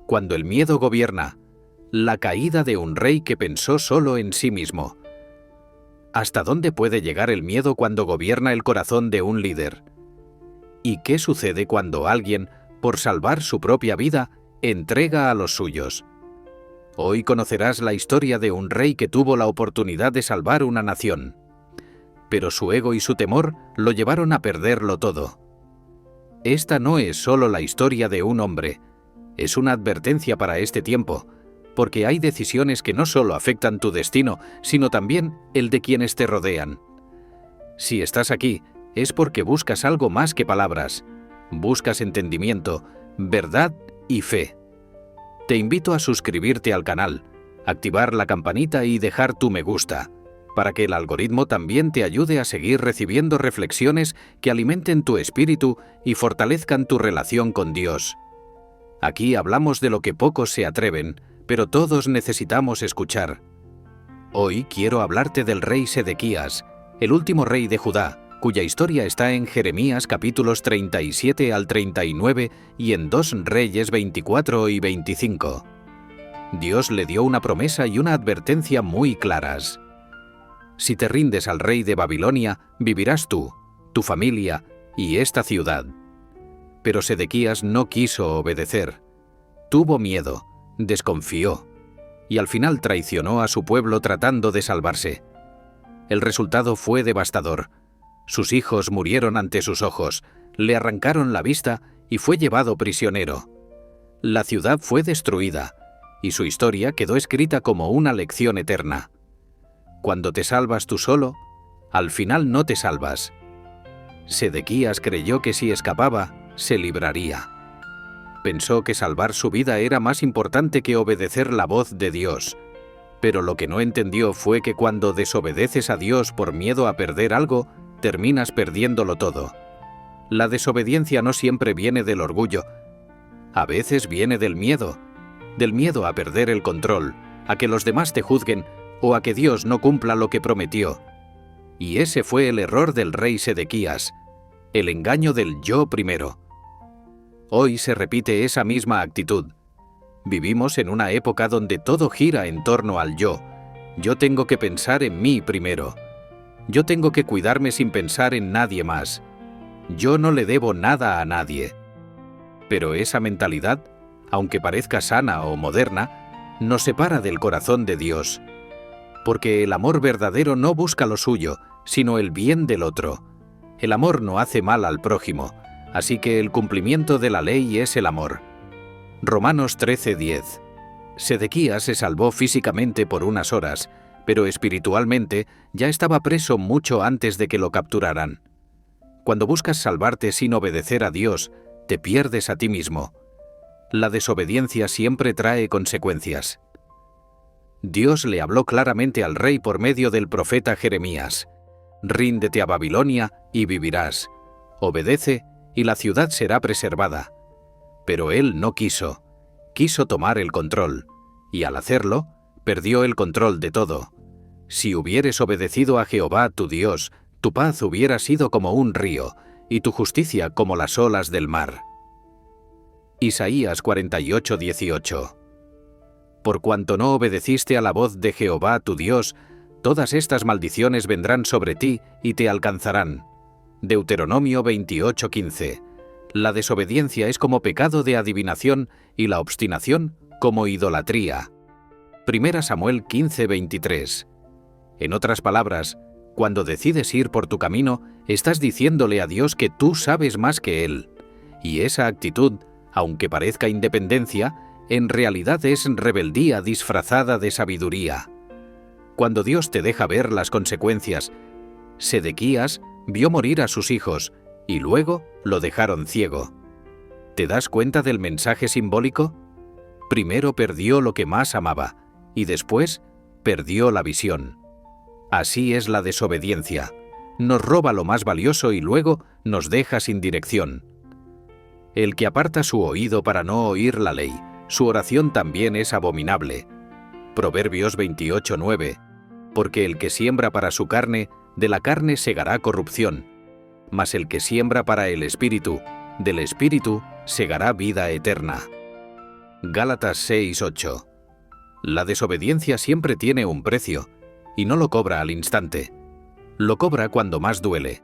Cuando el miedo gobierna, la caída de un rey que pensó solo en sí mismo. ¿Hasta dónde puede llegar el miedo cuando gobierna el corazón de un líder? ¿Y qué sucede cuando alguien, por salvar su propia vida, entrega a los suyos? Hoy conocerás la historia de un rey que tuvo la oportunidad de salvar una nación. Pero su ego y su temor lo llevaron a perderlo todo. Esta no es solo la historia de un hombre, es una advertencia para este tiempo, porque hay decisiones que no solo afectan tu destino, sino también el de quienes te rodean. Si estás aquí, es porque buscas algo más que palabras. Buscas entendimiento, verdad y fe. Te invito a suscribirte al canal, activar la campanita y dejar tu me gusta, para que el algoritmo también te ayude a seguir recibiendo reflexiones que alimenten tu espíritu y fortalezcan tu relación con Dios. Aquí hablamos de lo que pocos se atreven, pero todos necesitamos escuchar. Hoy quiero hablarte del rey Sedequías, el último rey de Judá, cuya historia está en Jeremías capítulos 37 al 39 y en 2 Reyes 24 y 25. Dios le dio una promesa y una advertencia muy claras. Si te rindes al rey de Babilonia, vivirás tú, tu familia y esta ciudad. Pero Sedequías no quiso obedecer. Tuvo miedo, desconfió, y al final traicionó a su pueblo tratando de salvarse. El resultado fue devastador. Sus hijos murieron ante sus ojos, le arrancaron la vista y fue llevado prisionero. La ciudad fue destruida, y su historia quedó escrita como una lección eterna. Cuando te salvas tú solo, al final no te salvas. Sedequías creyó que si escapaba, se libraría. Pensó que salvar su vida era más importante que obedecer la voz de Dios. Pero lo que no entendió fue que cuando desobedeces a Dios por miedo a perder algo, terminas perdiéndolo todo. La desobediencia no siempre viene del orgullo. A veces viene del miedo a perder el control, a que los demás te juzguen o a que Dios no cumpla lo que prometió. Y ese fue el error del rey Sedequías, el engaño del yo primero. Hoy se repite esa misma actitud. Vivimos en una época donde todo gira en torno al yo. Yo tengo que pensar en mí primero. Yo tengo que cuidarme sin pensar en nadie más. Yo no le debo nada a nadie. Pero esa mentalidad, aunque parezca sana o moderna, nos separa del corazón de Dios. Porque el amor verdadero no busca lo suyo, sino el bien del otro. El amor no hace mal al prójimo, así que el cumplimiento de la ley es el amor. Romanos 13:10. Sedequías se salvó físicamente por unas horas, pero espiritualmente ya estaba preso mucho antes de que lo capturaran. Cuando buscas salvarte sin obedecer a Dios, te pierdes a ti mismo. La desobediencia siempre trae consecuencias. Dios le habló claramente al rey por medio del profeta Jeremías. Ríndete a Babilonia y vivirás. Obedece y la ciudad será preservada. Pero él no quiso. Quiso tomar el control, y al hacerlo, perdió el control de todo. Si hubieres obedecido a Jehová tu Dios, tu paz hubiera sido como un río, y tu justicia como las olas del mar. Isaías 48:18. Por cuanto no obedeciste a la voz de Jehová tu Dios, todas estas maldiciones vendrán sobre ti y te alcanzarán. Deuteronomio 28:15. La desobediencia es como pecado de adivinación y la obstinación como idolatría. 1 Samuel 15:23. En otras palabras, cuando decides ir por tu camino, estás diciéndole a Dios que tú sabes más que Él. Y esa actitud, aunque parezca independencia, en realidad es rebeldía disfrazada de sabiduría. Cuando Dios te deja ver las consecuencias, Sedequías vio morir a sus hijos y luego lo dejaron ciego. ¿Te das cuenta del mensaje simbólico? Primero perdió lo que más amaba y después perdió la visión. Así es la desobediencia. Nos roba lo más valioso y luego nos deja sin dirección. El que aparta su oído para no oír la ley, su oración también es abominable. Proverbios 28:9. Porque el que siembra para su carne, de la carne segará corrupción. Mas el que siembra para el espíritu, del espíritu segará vida eterna. Gálatas 6:8. La desobediencia siempre tiene un precio, y no lo cobra al instante. Lo cobra cuando más duele.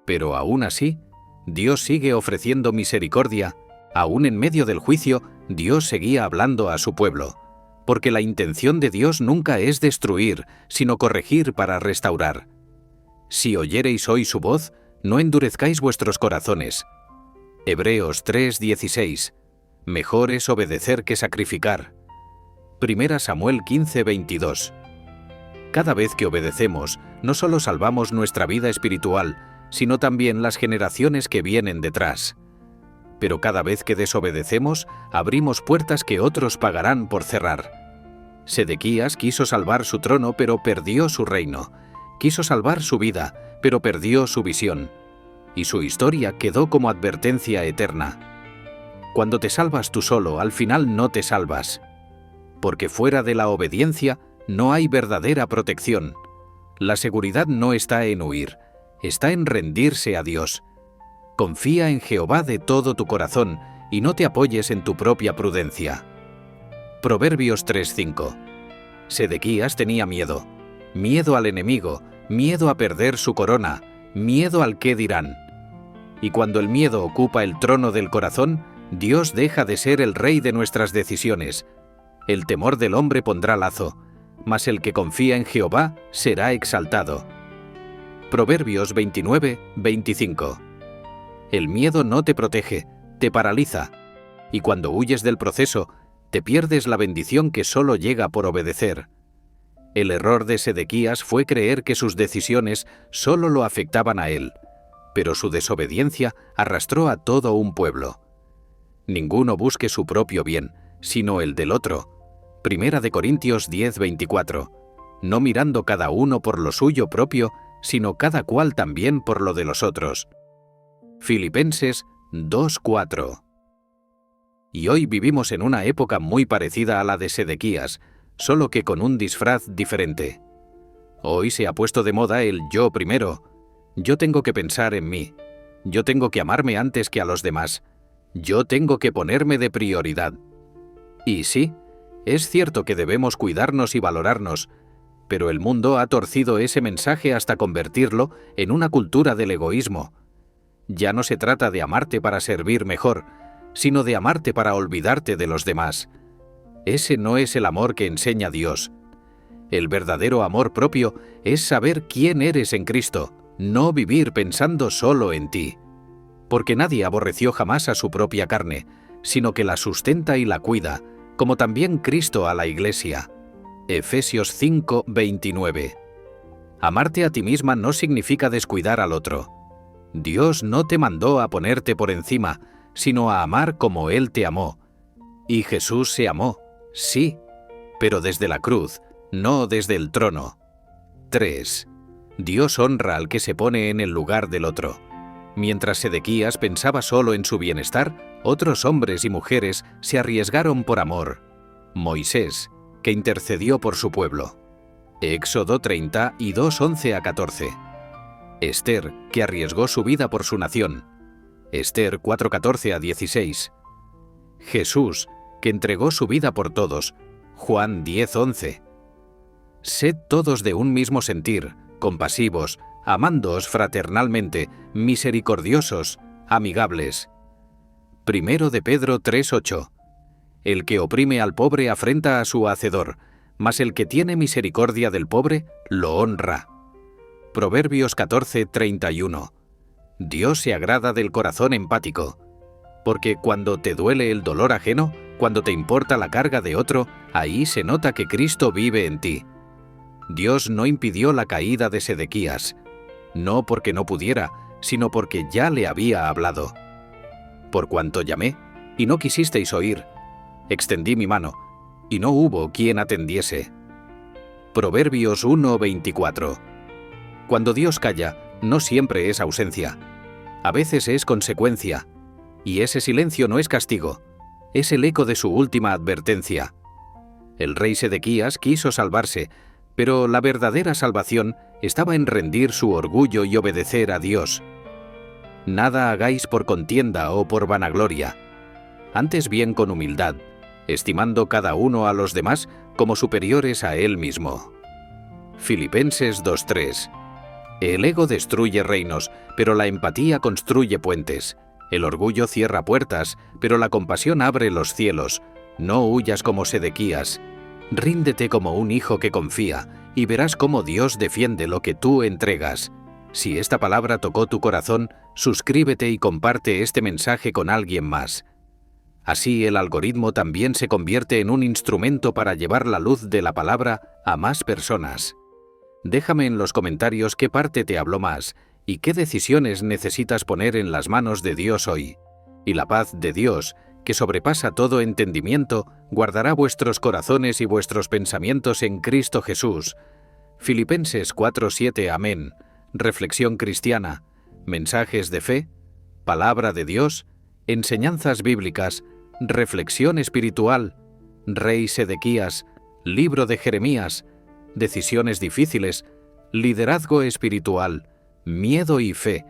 Pero aún así, Dios sigue ofreciendo misericordia. Aún en medio del juicio, Dios seguía hablando a su pueblo, porque la intención de Dios nunca es destruir, sino corregir para restaurar. Si oyereis hoy su voz, no endurezcáis vuestros corazones. Hebreos 3:16. Mejor es obedecer que sacrificar. 1 Samuel 15:22. Cada vez que obedecemos, no solo salvamos nuestra vida espiritual, sino también las generaciones que vienen detrás. Pero cada vez que desobedecemos, abrimos puertas que otros pagarán por cerrar. Sedequías quiso salvar su trono, pero perdió su reino. Quiso salvar su vida, pero perdió su visión. Y su historia quedó como advertencia eterna. Cuando te salvas tú solo, al final no te salvas. Porque fuera de la obediencia no hay verdadera protección. La seguridad no está en huir, está en rendirse a Dios. Confía en Jehová de todo tu corazón y no te apoyes en tu propia prudencia. Proverbios 3:5. Sedequías tenía miedo. Miedo al enemigo, miedo a perder su corona, miedo al qué dirán. Y cuando el miedo ocupa el trono del corazón, Dios deja de ser el rey de nuestras decisiones. El temor del hombre pondrá lazo, mas el que confía en Jehová será exaltado. Proverbios 29:25. El miedo no te protege, te paraliza, y cuando huyes del proceso, te pierdes la bendición que solo llega por obedecer. El error de Sedequías fue creer que sus decisiones solo lo afectaban a él, pero su desobediencia arrastró a todo un pueblo. Ninguno busque su propio bien, sino el del otro. 1 Corintios 10:24. No mirando cada uno por lo suyo propio, sino cada cual también por lo de los otros. Filipenses 2:4. Y hoy vivimos en una época muy parecida a la de Sedequías, solo que con un disfraz diferente. Hoy se ha puesto de moda el yo primero. Yo tengo que pensar en mí. Yo tengo que amarme antes que a los demás. Yo tengo que ponerme de prioridad. Y sí, es cierto que debemos cuidarnos y valorarnos, pero el mundo ha torcido ese mensaje hasta convertirlo en una cultura del egoísmo. Ya no se trata de amarte para servir mejor, sino de amarte para olvidarte de los demás. Ese no es el amor que enseña Dios. El verdadero amor propio es saber quién eres en Cristo, no vivir pensando solo en ti. Porque nadie aborreció jamás a su propia carne, sino que la sustenta y la cuida, como también Cristo a la Iglesia. Efesios 5:29. Amarte a ti misma no significa descuidar al otro. Dios no te mandó a ponerte por encima, sino a amar como Él te amó. Y Jesús se amó, sí, pero desde la cruz, no desde el trono. 3. Dios honra al que se pone en el lugar del otro. Mientras Sedequías pensaba solo en su bienestar, otros hombres y mujeres se arriesgaron por amor. Moisés, que intercedió por su pueblo. Éxodo 30 y 2:11-14. Esther, que arriesgó su vida por su nación. Esther 4:14-16. Jesús, que entregó su vida por todos. Juan 10:11. Sed todos de un mismo sentir, compasivos, amándoos fraternalmente, misericordiosos, amigables. 1 de Pedro 3:8. El que oprime al pobre afrenta a su hacedor, mas el que tiene misericordia del pobre lo honra. Proverbios 14:31. Dios se agrada del corazón empático, porque cuando te duele el dolor ajeno, cuando te importa la carga de otro, ahí se nota que Cristo vive en ti. Dios no impidió la caída de Sedequías, no porque no pudiera, sino porque ya le había hablado. Por cuanto llamé, y no quisisteis oír, extendí mi mano, y no hubo quien atendiese. Proverbios 1:24. Cuando Dios calla, no siempre es ausencia. A veces es consecuencia, y ese silencio no es castigo, es el eco de su última advertencia. El rey Sedequías quiso salvarse, pero la verdadera salvación estaba en rendir su orgullo y obedecer a Dios. Nada hagáis por contienda o por vanagloria, antes bien con humildad, estimando cada uno a los demás como superiores a él mismo. Filipenses 2:3. El ego destruye reinos, pero la empatía construye puentes. El orgullo cierra puertas, pero la compasión abre los cielos. No huyas como Sedequías. Ríndete como un hijo que confía, y verás cómo Dios defiende lo que tú entregas. Si esta palabra tocó tu corazón, suscríbete y comparte este mensaje con alguien más. Así el algoritmo también se convierte en un instrumento para llevar la luz de la palabra a más personas. Déjame en los comentarios qué parte te habló más y qué decisiones necesitas poner en las manos de Dios hoy. Y la paz de Dios, que sobrepasa todo entendimiento, guardará vuestros corazones y vuestros pensamientos en Cristo Jesús. Filipenses 4:7. Amén. Reflexión cristiana, mensajes de fe, palabra de Dios, enseñanzas bíblicas, reflexión espiritual, Rey Sedequías, libro de Jeremías, decisiones difíciles, liderazgo espiritual, miedo y fe,